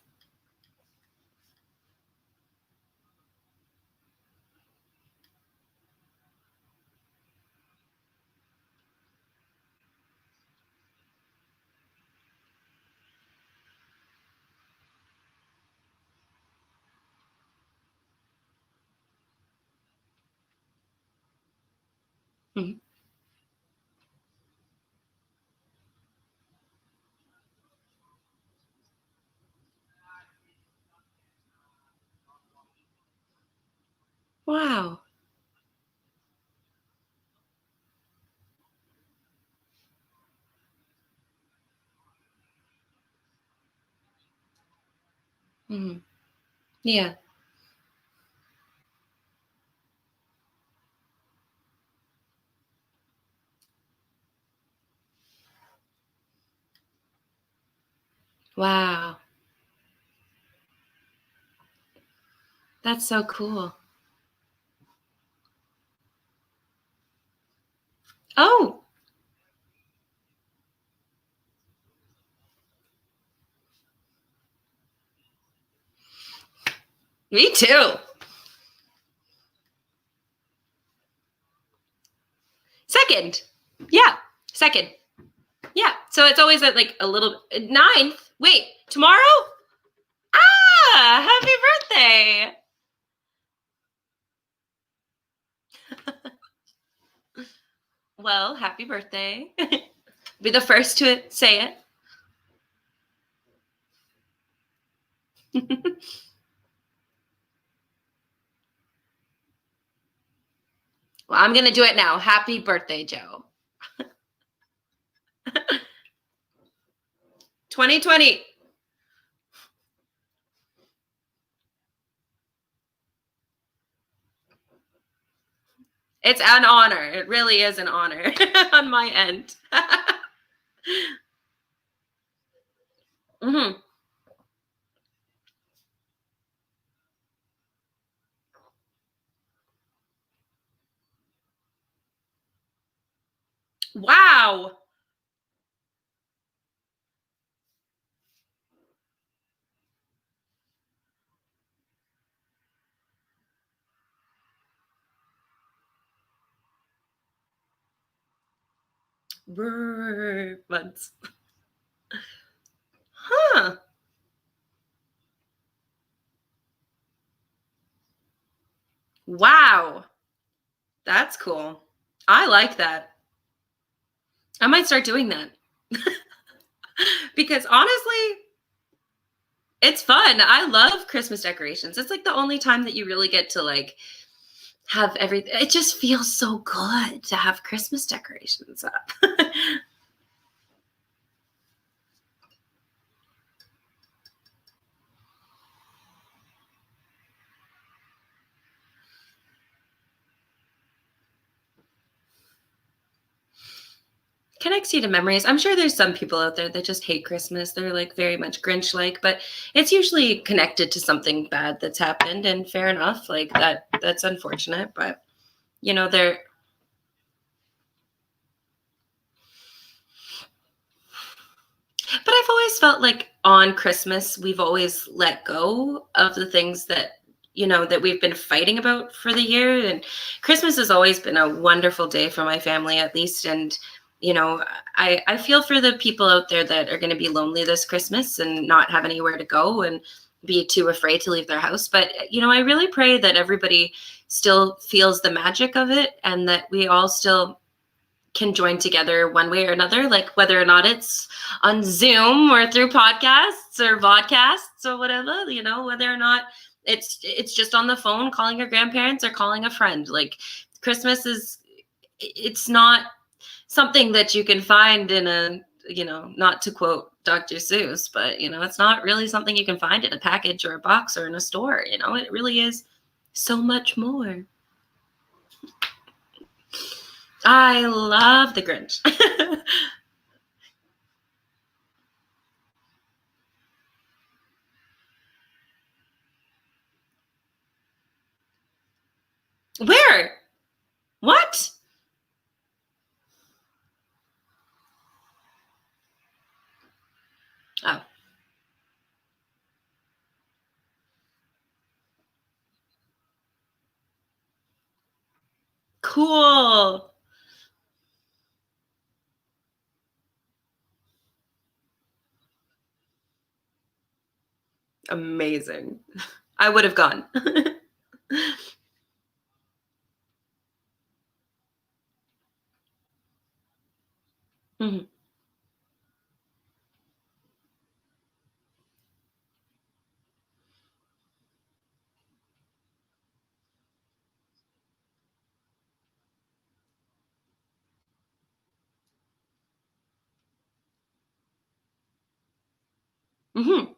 Mhm. Wow. Hmm. Yeah. Wow. That's so cool. Oh, me too. Second. Yeah. Second. Yeah. So it's always at like a little ninth. Wait, tomorrow? Ah, happy birthday. Well, happy birthday. Be the first to say it. Well, I'm going to do it now. Happy birthday, Joe. 2020. It's an honor. It really is an honor on my end. Hmm. Wow. Months. Huh. Wow. That's cool. I like that. I might start doing that. Because honestly, it's fun. I love Christmas decorations. It's like the only time that you really get to like have everything. It just feels so good to have Christmas decorations up. connects you to memories. I'm sure there's some people out there that just hate Christmas. They're like very much Grinch-like, but it's usually connected to something bad that's happened, and fair enough. Like that's unfortunate, but they're but I've always felt like on Christmas we've always let go of the things that we've been fighting about for the year, and Christmas has always been a wonderful day for my family, at least. And I feel for the people out there that are going to be lonely this Christmas and not have anywhere to go and be too afraid to leave their house. But I really pray that everybody still feels the magic of it, and that we all still can join together one way or another, like whether or not it's on Zoom or through podcasts or vodcasts or whatever, whether or not it's just on the phone calling your grandparents or calling a friend. Like Christmas it's not something that you can find in a, not to quote Dr. Seuss, but it's not really something you can find in a package or a box or in a store. It really is so much more. I love the Grinch. Where? What? Oh, cool. Amazing. I would have gone. Mhm. Mhm.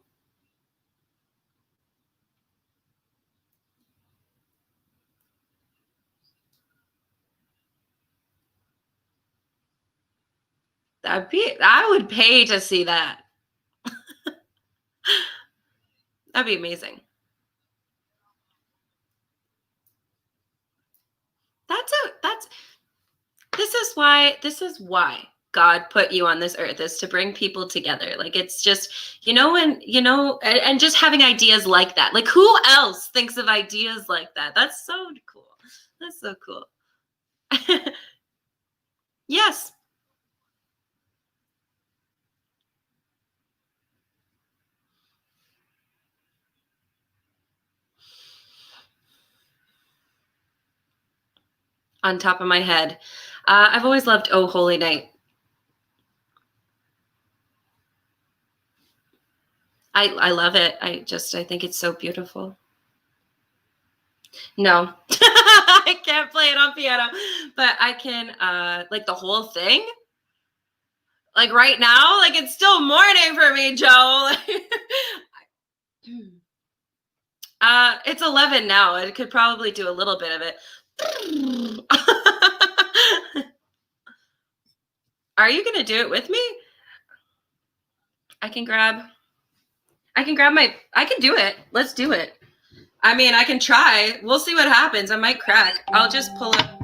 I would pay to see that. That'd be amazing. That's this is why God put you on this earth, is to bring people together. Like it's just, and just having ideas like that. Like who else thinks of ideas like that? That's so cool. That's so cool. Yes. On top of my head. I've always loved Oh Holy Night. I love it. I think it's so beautiful. No. I can't play it on piano, but I can like the whole thing. Like right now, like it's still morning for me, Joe. It's 11 now. I could probably do a little bit of it. Are you gonna do it with me? I can grab. I can do it. Let's do it. I mean, I can try. We'll see what happens. I might crack. I'll just pull up.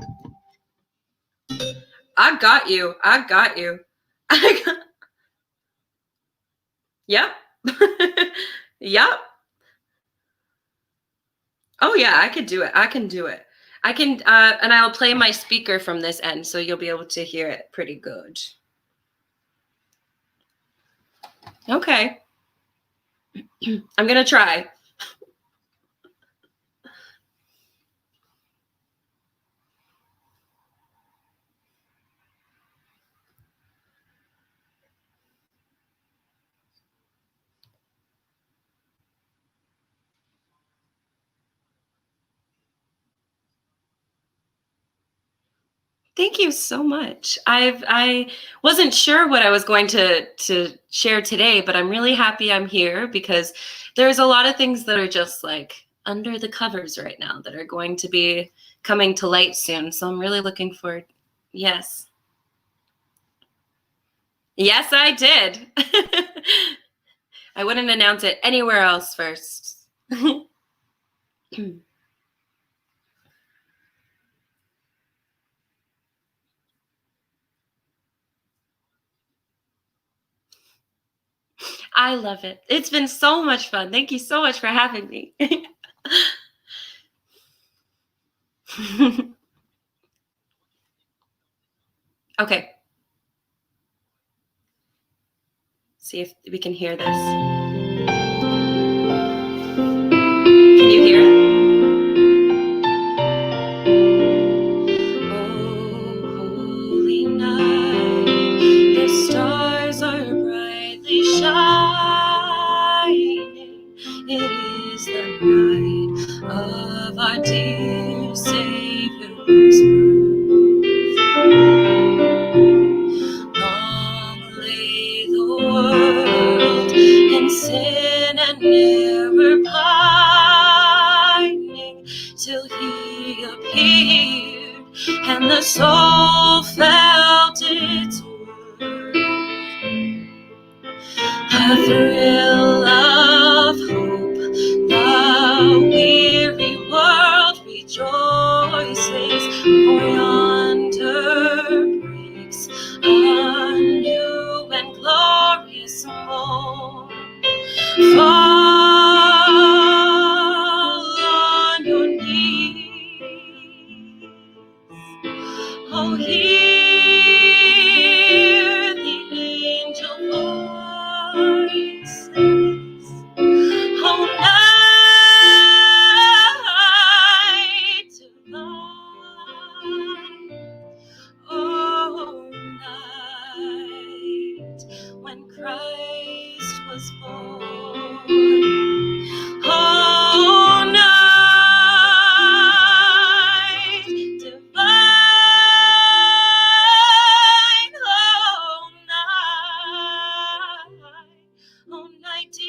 I got you. I got you. I got, yep. Yep. Oh yeah, I could do it. I can do it. I can and I'll play my speaker from this end so you'll be able to hear it pretty good. Okay. I'm going to try. Thank you so much. I wasn't sure what I was going to share today, but I'm really happy I'm here because there's a lot of things that are just like under the covers right now that are going to be coming to light soon. So I'm really looking forward. Yes. Yes, I did. I wouldn't announce it anywhere else first. I love it. It's been so much fun. Thank you so much for having me. Okay. See if we can hear this. Can you hear it? Oh, holy night, the stars are brightly shining. It is the night of our dear Savior's birth. Long lay the world in sin and error pining, till he appeared and the soul felt its worth. A thrill of hope, the weary world rejoices, for yonder breaks a new and glorious morn. Fall on your knees. Oh, hear the angel voices. Oh, night divine. Oh, night when Christ was born. Oh, night divine. Oh, night divine.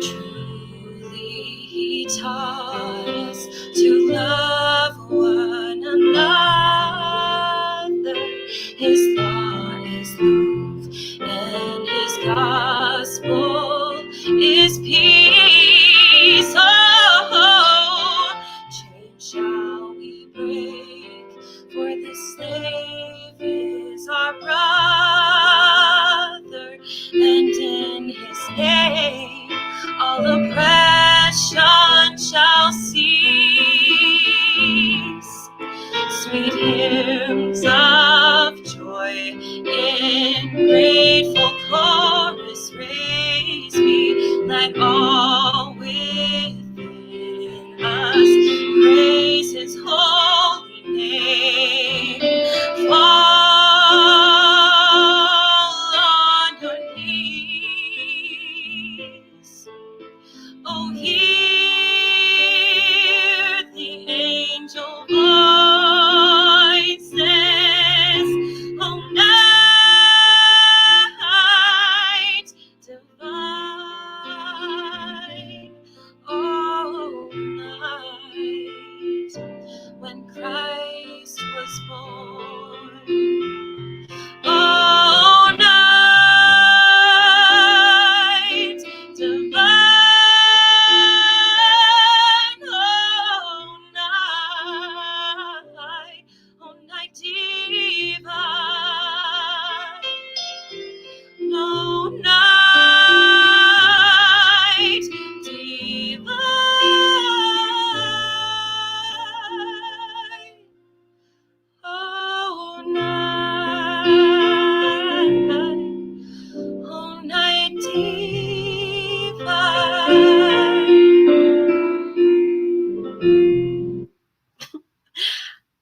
Truly he taught us to love one another. His law is love, and his gospel is peace. Oh, chains shall we break, for this slave is our brother, and in his name all oppression shall cease. Sweet hymns of joy in grateful chorus raise me. Let all within us praise his holy name. Fall on your knees. Oh, hear the angel voices. Oh, night divine. Oh, night when Christ was born. Oh, night divine. Oh, night divine. Oh, night divine. Oh, night divine.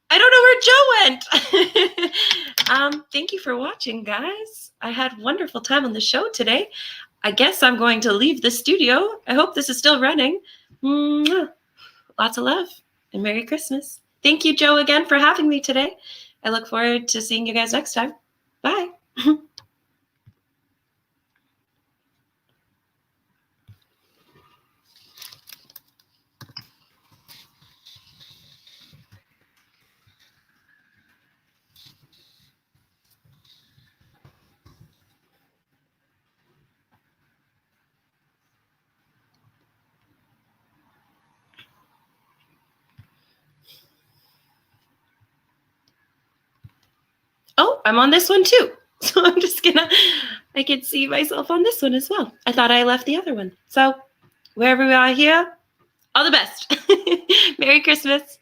I don't know where Joe went. Thank you for watching, guys. I had a wonderful time on the show today. I guess I'm going to leave the studio. I hope this is still running. Mwah. Lots of love and Merry Christmas. Thank you, Joe, again for having me today. I look forward to seeing you guys next time. Bye. I'm on this one too. So I can see myself on this one as well. I thought I left the other one. So wherever we are here, all the best. Merry Christmas.